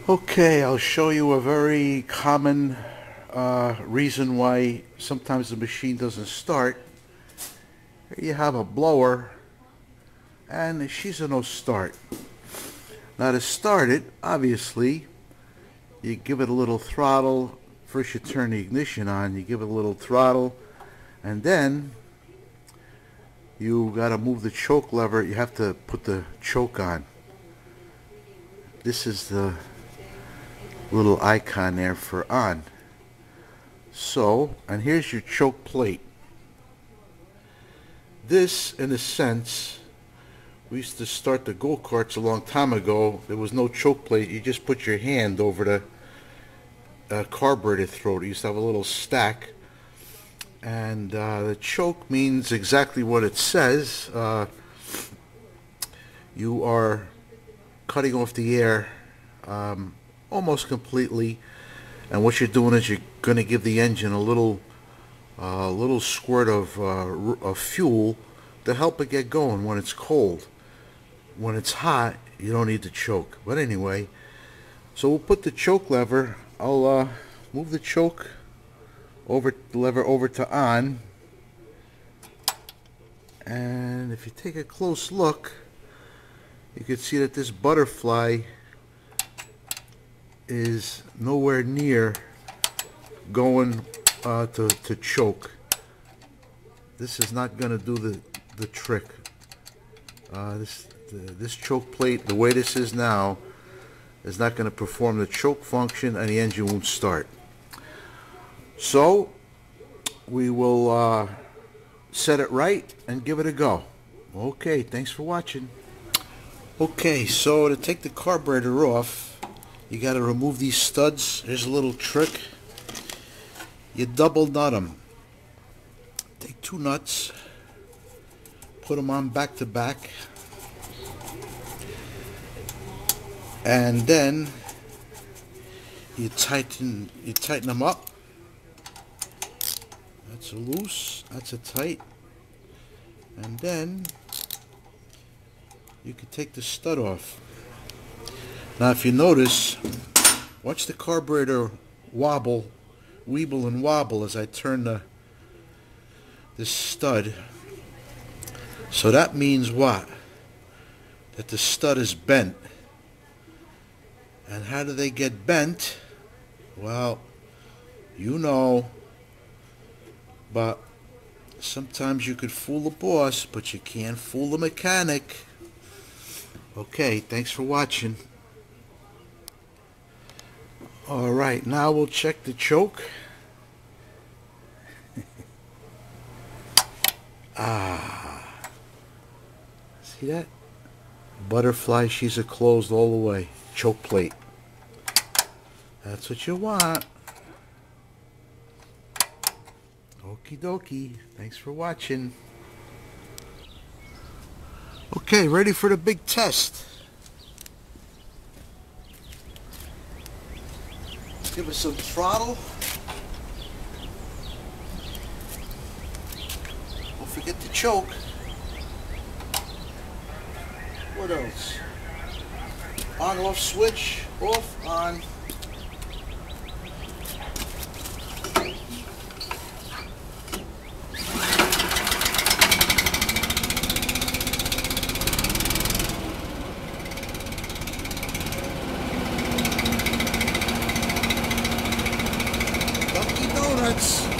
Okay, I'll show you a very common reason why sometimes the machine doesn't start. Here you have a blower, and she's a no start. Now to start it, obviously, you give it a little throttle. First you turn the ignition on, you give it a little throttle, and then you got to move the choke lever. You have to put the choke on. This is the little icon there for on. So, and here's your choke plate. This, in a sense, we used to start the go-karts a long time ago. There was no choke plate. You just put your hand over the carburetor throat. You used to have a little stack. And the choke means exactly what it says. You are cutting off the air almost completely, and what you're doing is you're going to give the engine a little squirt of fuel to help it get going when it's cold. When it's hot, you don't need the choke. But anyway, so we'll put the choke lever. I'll move the choke lever over to on, and if you take a close look, you can see that this butterfly is nowhere near going to choke. This is not going to do the trick. This choke plate, the way this is now, is not going to perform the choke function, and the engine won't start. So we will set it right and give it a go. Okay, thanks for watching. Okay, so to take the carburetor off, you got to remove these studs. Here's a little trick. You double nut them. Take two nuts, put them on back to back, and then you tighten them up. That's a loose, that's a tight, and then you can take the stud off. Now if you notice, watch the carburetor weeble and wobble as I turn this stud. So that means what? That the stud is bent. And how do they get bent? Well, you know, but sometimes you could fool the boss, but you can't fool the mechanic. Okay, thanks for watching. Alright, now we'll check the choke. See that? Butterfly, she's a closed all the way. Choke plate. That's what you want. Okie dokie. Thanks for watching. Okay, ready for the big test. Give it some throttle. Don't forget the choke. What else? On, off switch. Off, on. Dunkin' Donuts.